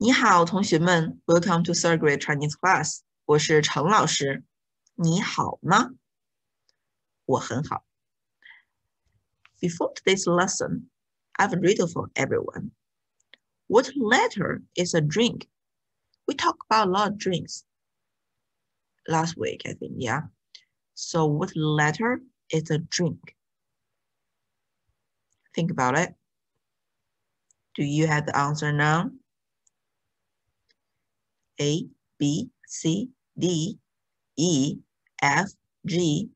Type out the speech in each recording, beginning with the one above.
你好，同学们 ，Welcome to third grade Chinese class。我是程老师。你好吗？我很好。Before today's lesson, I have a riddle for everyone. What letter is a drink? We talked about a lot of drinks last week, I think, yeah. So what letter is a drink? Think about it. Do you have the answer now? A, B, C, D, E, F, G.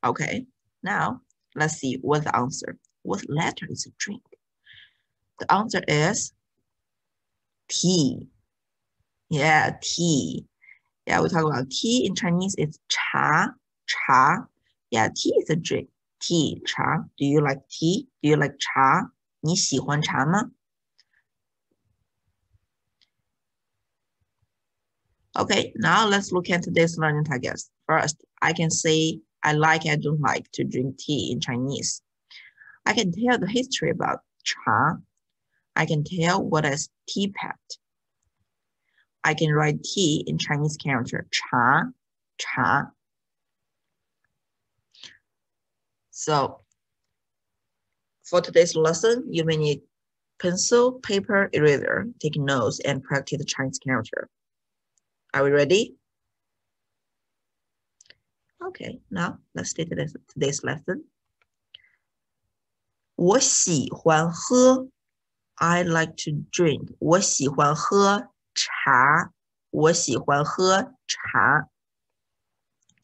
Okay, now let's see what's the answer. What letter is a drink? The answer is tea. Yeah, tea. Yeah, we talk about tea in Chinese. It's cha, cha. Yeah, tea is a drink. Tea, cha. Do you like tea? Do you like cha? 你喜欢茶吗? Okay, now let's look at today's learning targets. First, I can say I like, I don't like to drink tea in Chinese. I can tell the history about cha. I can tell what is teapot. I can write tea in Chinese character, cha, cha. So, for today's lesson, you may need pencil, paper, eraser, take notes, and practice the Chinese character. Are we ready? Okay, now let's take today's lesson. 我喜欢喝 I like to drink. 我喜欢喝茶我喜欢喝茶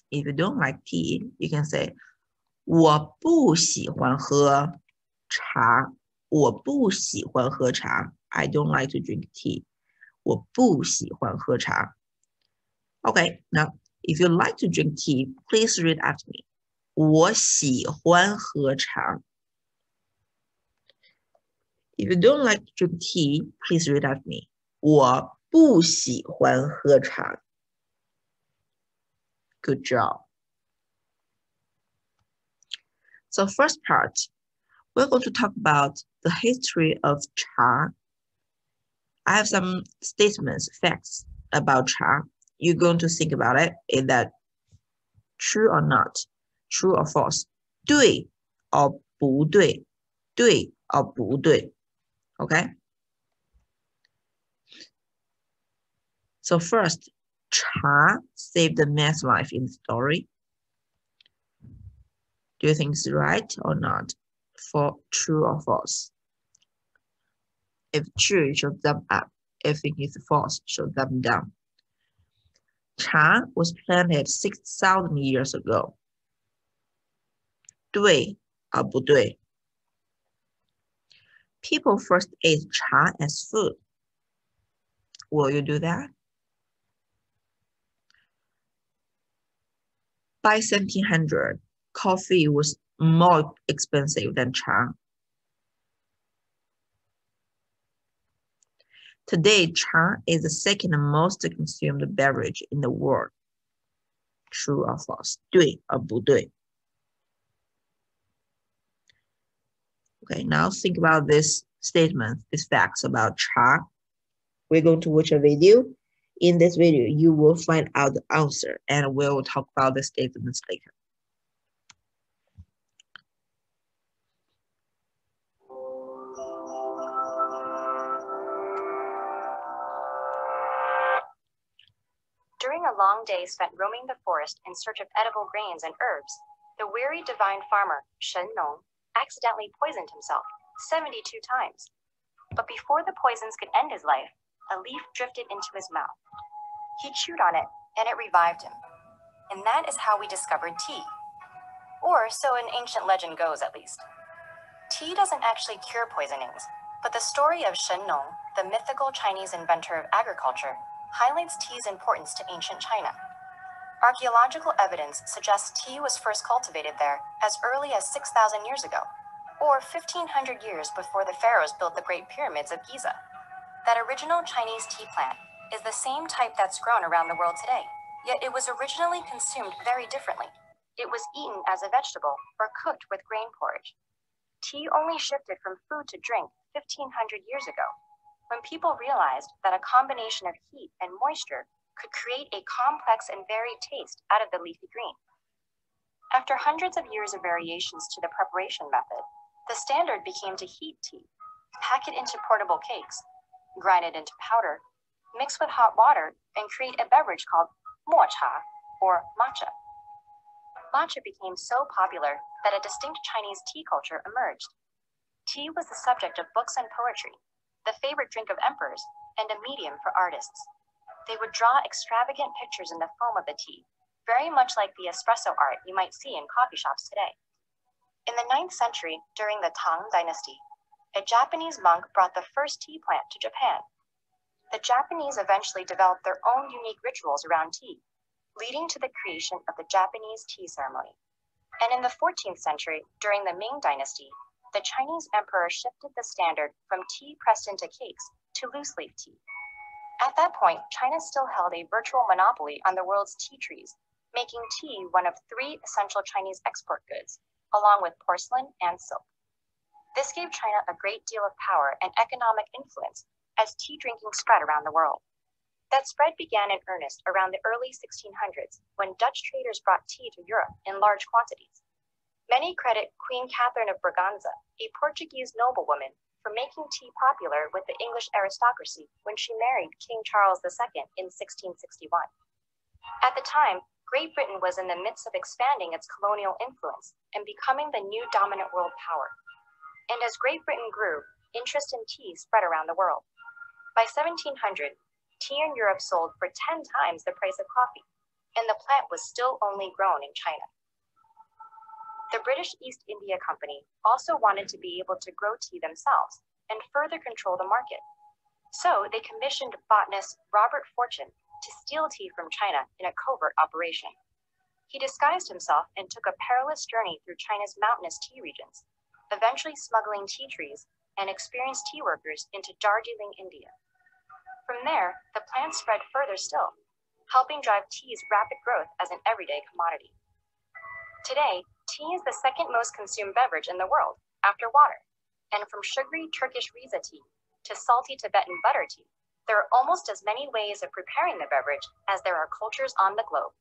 If you don't like tea, you can say 我不喜欢喝茶我不喜欢喝茶 I don't like to drink tea. 我不喜欢喝茶 Okay, now if you like to drink tea, please read after me. 我喜欢喝茶 If you don't like to drink tea, please read after me. 我不喜欢喝茶 Good job. So first part, we're going to talk about the history of cha. I have some statements, facts about cha. You're going to think about it. Is that true or not? True or false? 对 or 不对对 or 不对 Okay? So first, cha saved the man's life in the story. Do you think it's right or not? For true or false? If true, you should thumb up. If it's false, you should thumb down. Cha was planted 6,000 years ago. 对 or 不对 People first ate cha as food. Will you do that? By 1700, coffee was more expensive than cha. Today, cha is the second most consumed beverage in the world. True or false? 对 or 不对 Okay, now think about this statement, these facts about cha. We're going to watch a video. In this video, you will find out the answer and we'll talk about the statements later. During a long day spent roaming the forest in search of edible grains and herbs, the weary divine farmer, Shen Nong, accidentally poisoned himself 72 times. But before the poisons could end his life, a leaf drifted into his mouth. He chewed on it, and it revived him. And that is how we discovered tea. Or so an ancient legend goes, at least. Tea doesn't actually cure poisonings, but the story of Shen Nong, the mythical Chinese inventor of agriculture, highlights tea's importance to ancient China. Archaeological evidence suggests tea was first cultivated there as early as 6,000 years ago, or 1,500 years before the pharaohs built the Great Pyramids of Giza. That original Chinese tea plant is the same type that's grown around the world today, yet it was originally consumed very differently. It was eaten as a vegetable or cooked with grain porridge. tea only shifted from food to drink 1,500 years ago, when people realized that a combination of heat and moisture could create a complex and varied taste out of the leafy green. After hundreds of years of variations to the preparation method, the standard became to heat tea, pack it into portable cakes, grind it into powder, mix with hot water, and create a beverage called mocha or matcha. Matcha became so popular that a distinct Chinese tea culture emerged. Tea was the subject of books and poetry, the favorite drink of emperors, and a medium for artists. They would draw extravagant pictures in the foam of the tea, very much like the espresso art you might see in coffee shops today. In the 9th century, during the Tang Dynasty, a Japanese monk brought the first tea plant to Japan. The Japanese eventually developed their own unique rituals around tea, leading to the creation of the Japanese tea ceremony. And in the 14th century, during the Ming Dynasty, the Chinese emperor shifted the standard from tea pressed into cakes to loose-leaf tea. At that point, China still held a virtual monopoly on the world's tea trees, making tea one of 3 essential Chinese export goods, along with porcelain and silk. This gave China a great deal of power and economic influence as tea drinking spread around the world. That spread began in earnest around the early 1600s, when Dutch traders brought tea to Europe in large quantities. Many credit Queen Catherine of Braganza, a Portuguese noblewoman, for making tea popular with the English aristocracy when she married King Charles II in 1661. At the time, Great Britain was in the midst of expanding its colonial influence and becoming the new dominant world power. And as Great Britain grew, interest in tea spread around the world. By 1700, tea in Europe sold for 10 times the price of coffee, and the plant was still only grown in China. The British East India Company also wanted to be able to grow tea themselves and further control the market. So they commissioned botanist Robert Fortune to steal tea from China in a covert operation. He disguised himself and took a perilous journey through China's mountainous tea regions, eventually smuggling tea trees and experienced tea workers into Darjeeling, India. From there, the plant spread further still, helping drive tea's rapid growth as an everyday commodity. Today, tea is the second most consumed beverage in the world, after water, and from sugary Turkish Riza tea to salty Tibetan butter tea, there are almost as many ways of preparing the beverage as there are cultures on the globe.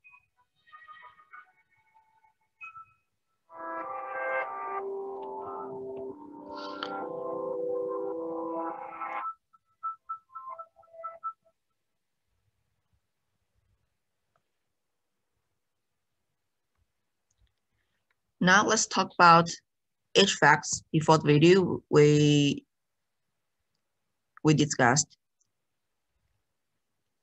Now let's talk about each facts before the video we discussed.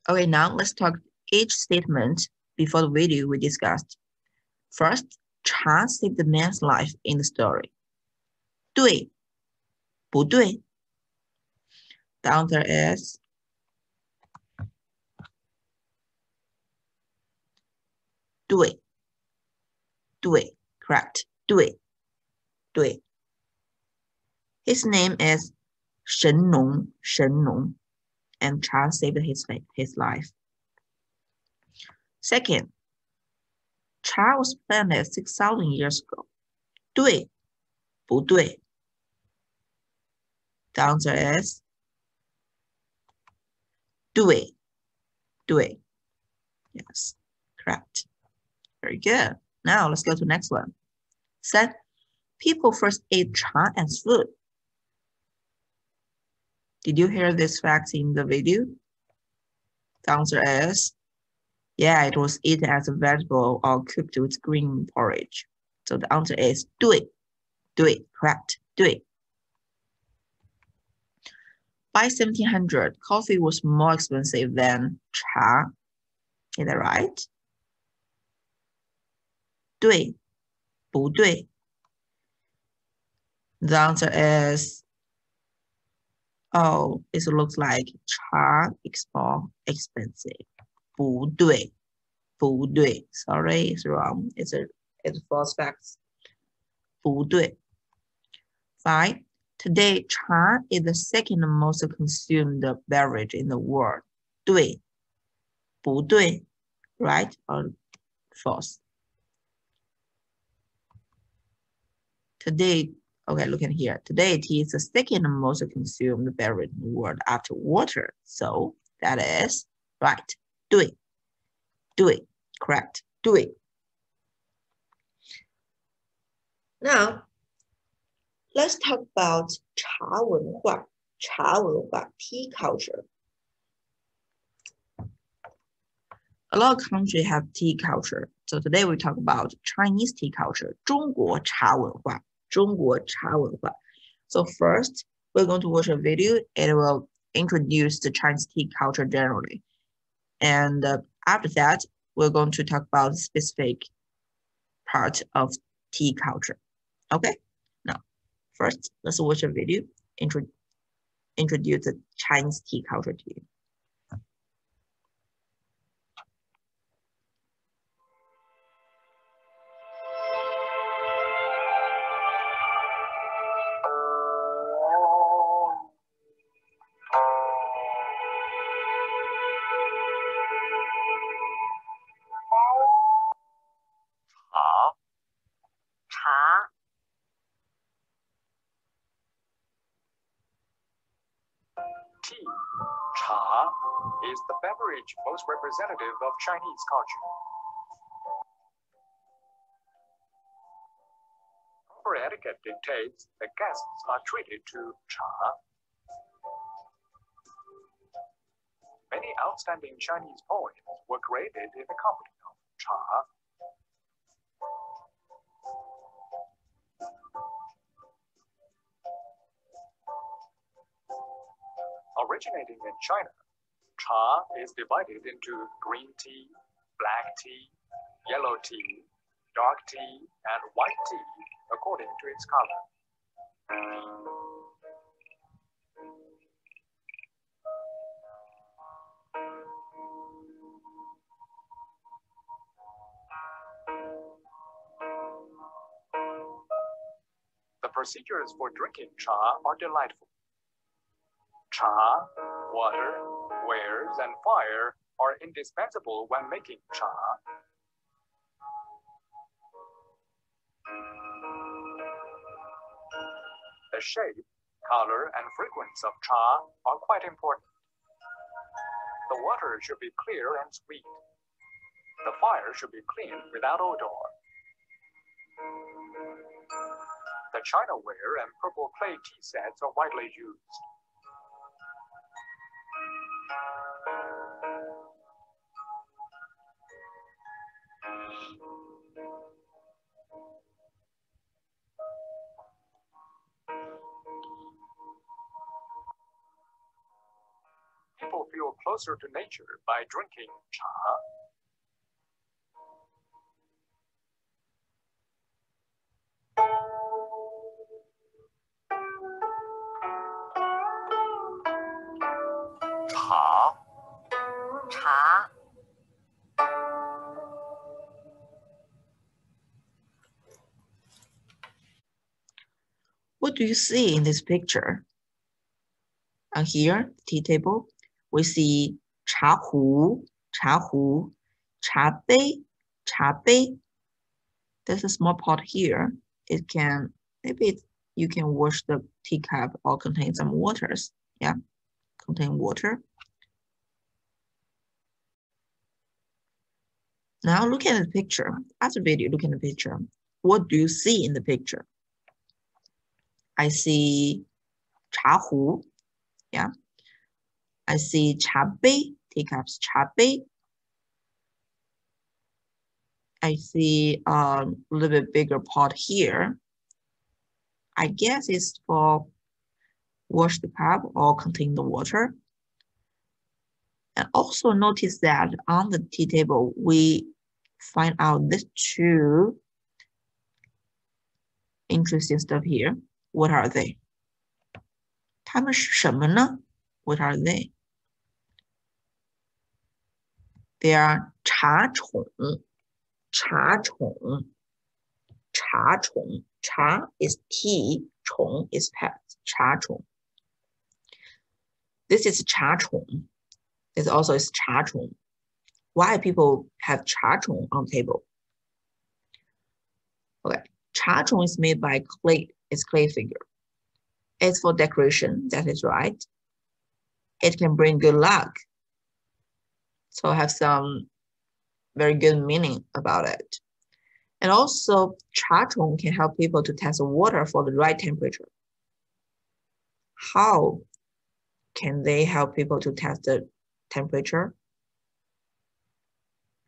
Okay, now let's talk each statement before the video we discussed. First, Cha saved the man's life in the story. 对，不对? The answer is 对，对, correct, 对，对. His name is 神农, and Cha saved his life. Second, Cha was planted 6,000 years ago. 对，不对? The answer is 对，对. Yes, correct. Very good. Now let's go to the next one. Said people first ate cha as food. Did you hear this fact in the video? The answer is, yeah, it was eaten as a vegetable or cooked with green porridge. So the answer is 对，对, correct, 对. By 1700, coffee was more expensive than cha. Is that right? 对，不对? The answer is, oh, it looks like cha is more expensive. 不对，不对. Sorry, it's wrong. It's false facts. 不对. 5. Today, cha is the second most consumed beverage in the world. 对，不对? Right or false? Today, Okay, look at here. Today, tea is the second most consumed beverage in the world after water. So that is right. Do it. Do it. Correct. Do it. Now, let's talk about 茶文化. 茶文化, tea culture. A lot of countries have tea culture. So today we talk about Chinese tea culture. 中国茶文化. 中国茶文化. So first, we're going to watch a video. It will introduce the Chinese tea culture generally. And after that, we're going to talk about specific part of tea culture. Okay? Now, first, let's watch a video. Introduce the Chinese tea culture to you. Tea, cha, is the beverage most representative of Chinese culture. Proper etiquette dictates that guests are treated to cha. Many outstanding Chinese poems were created in the company of cha. Originating in China, cha is divided into green tea, black tea, yellow tea, dark tea, and white tea according to its color. The procedures for drinking cha are delightful. Cha, water, wares, and fire are indispensable when making cha. The shape, color, and fragrance of cha are quite important. The water should be clear and sweet. The fire should be clean without odor. The chinaware and purple clay tea sets are widely used. People feel closer to nature by drinking cha. Cha. Cha. What do you see in this picture? On here, tea table, we see 茶壶, 茶壶, 茶杯, 茶杯. There's a small pot here. It can, maybe you can wash the teacup or contain some waters. Yeah, contain water. Now look at the picture. After video, look at the picture. What do you see in the picture? I see 茶壶. Yeah. I see 茶杯, teacups, 茶杯. I see a little bit bigger pot here. I guess it's for wash the cup or contain the water. And also notice that on the tea table, we find out these two interesting stuff here. What are they? 它们是什么呢? What are they? They are 茶宠. 茶宠. 茶宠. Cha is tea. 宠 is pet. 茶宠. This is 茶宠. This also is 茶宠. Why people have 茶宠on table? Okay. 茶宠is made by clay It's clay figure. It's for decoration, that is right. It can bring good luck. So have some very good meaning about it. And also, cha-chong can help people to test the water for the right temperature. How can they help people to test the temperature?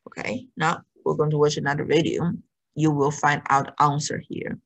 Okay, now we're going to watch another video. You will find out answer here.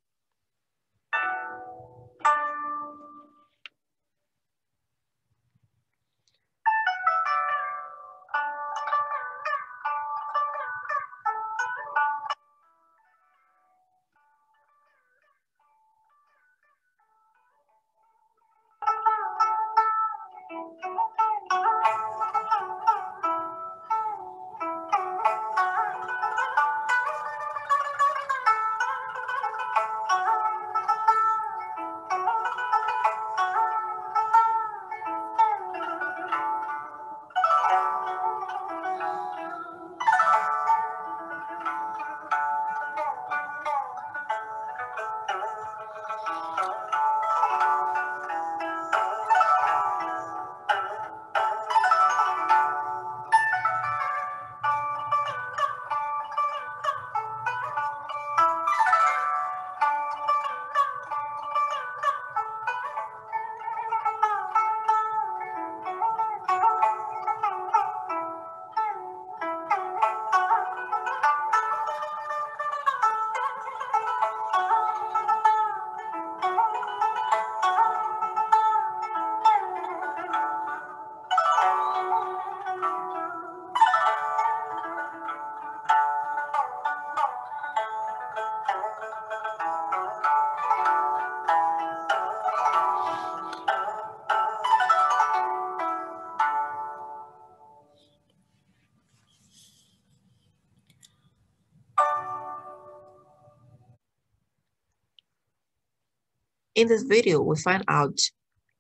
In this video, we find out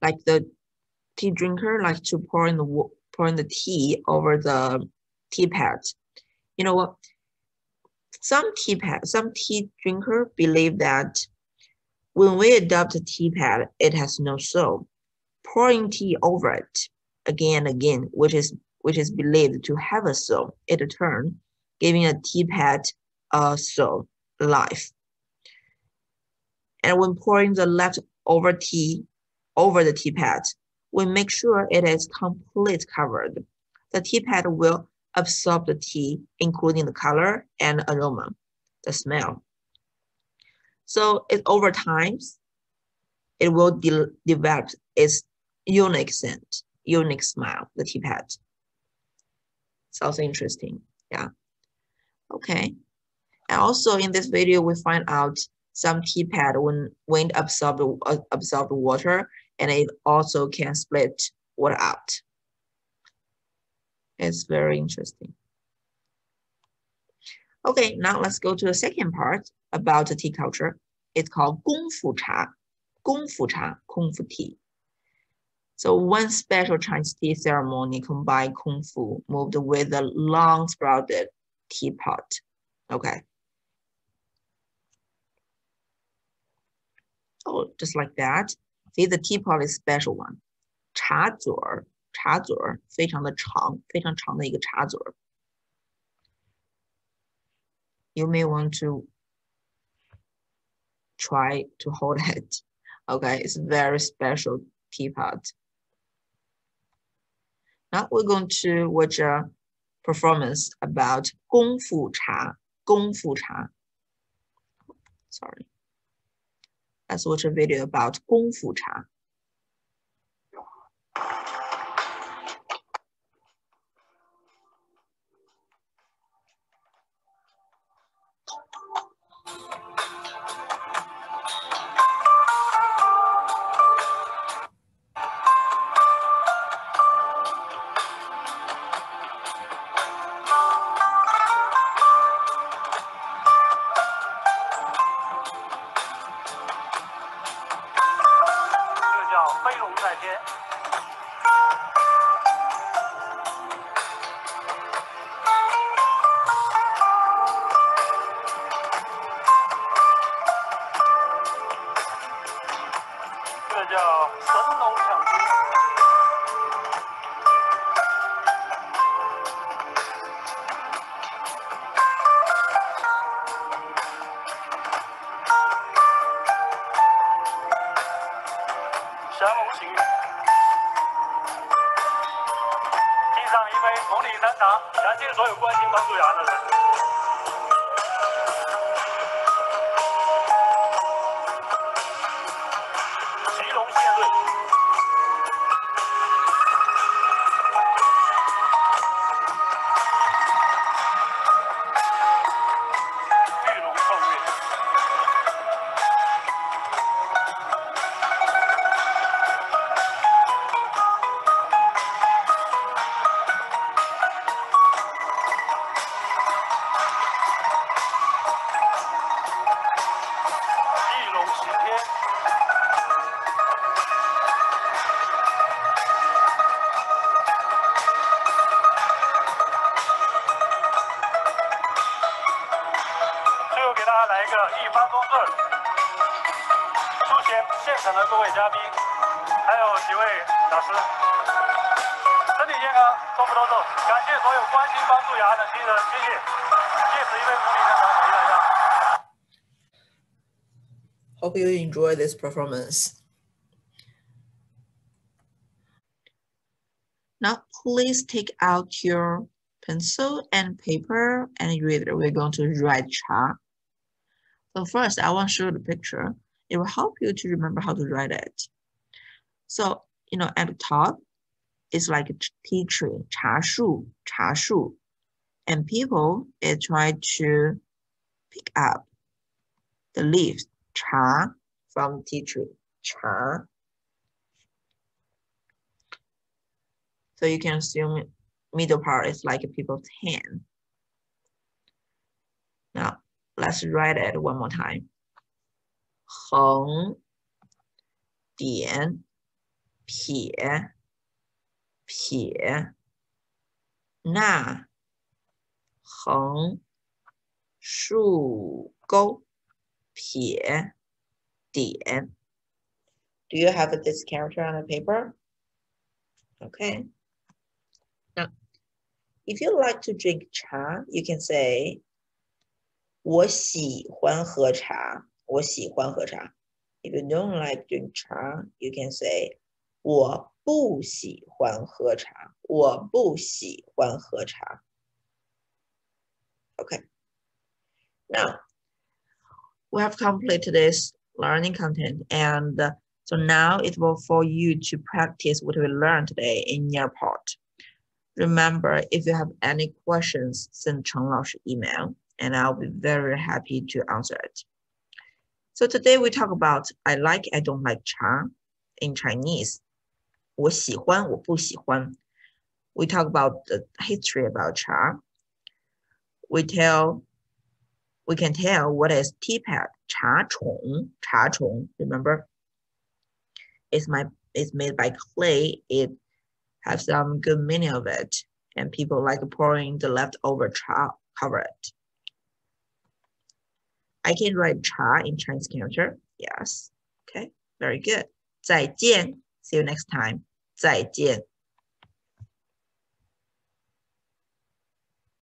like the tea drinker likes to pour in the tea over the tea pad. You know what? Some tea drinker believe that when we adopt a tea pad, it has no soul. Pouring tea over it again and again, which is believed to have a soul, in turn, giving a tea pad a soul, life. And when pouring the leftover tea over the tea pad, we make sure it is completely covered. The tea pad will absorb the tea, including the color and aroma, the smell. So over time, it will develop its unique scent, unique smell, the tea pad. It's also interesting, yeah. Okay, and also in this video, we find out some tea pad when wind absorb water, and it also can split water out. It's very interesting. Okay, now let's go to the second part about the tea culture. It's called 功夫茶, 功夫茶, Kung Fu tea. So one special Chinese tea ceremony combined Kung Fu moved with a long sprouted teapot. Okay. Oh, just like that. See, the teapot is special one. 茶嘴儿，茶嘴儿非常的长，非常长的一个茶嘴儿。You may want to try to hold it. Okay, it's a very special teapot. Now we're going to watch a performance about 功夫茶，功夫茶。Sorry. Let's watch a video about 功夫茶。飞龙在天。降龙行运。敬上一杯同里山茶，感谢所有关心帮助雅安的人。骑龙献瑞。玉龙奏乐。翼龙行天。最后给大家来一个一帆风顺，出现现场的各位嘉宾，还有几位老师，身体健康，多福多寿。感谢所有关心帮助雅安的亲人，谢谢。借此一杯同里山茶，感谢大家。Hope you enjoy this performance. Now, please take out your pencil and paper and read. We're going to write cha. So first, I want to show the picture. It will help you to remember how to write it. So, at the top, it's like a tea tree, cha shu. And people try to pick up the leaves, cha, from tea tree, cha. So you can assume middle part is like people's hand. Now, let's write it one more time. 横点撇捺横竖钩撇点. Do you have this character on the paper? Okay. Now, if you like to drink cha, you can say 我喜欢喝茶. 我喜欢喝茶. If you don't like drink cha, you can say 我不喜欢喝茶. 我不喜欢喝茶. Okay. Now, we have completed this learning content, and so now it will for you to practice what we learned today in your part. Remember, if you have any questions, send Cheng Laoshi email, and I'll be very happy to answer it. So today we talk about I like, I don't like cha in Chinese. 我喜欢，我不喜欢. We talk about the history about cha. We can tell what is teapot, 茶虫, remember? It's made by clay. It has some good meaning of it, and people like pouring the leftover cha cover it. I can write cha in Chinese character. Yes. Okay. Very good. 再见. See you next time. 再见.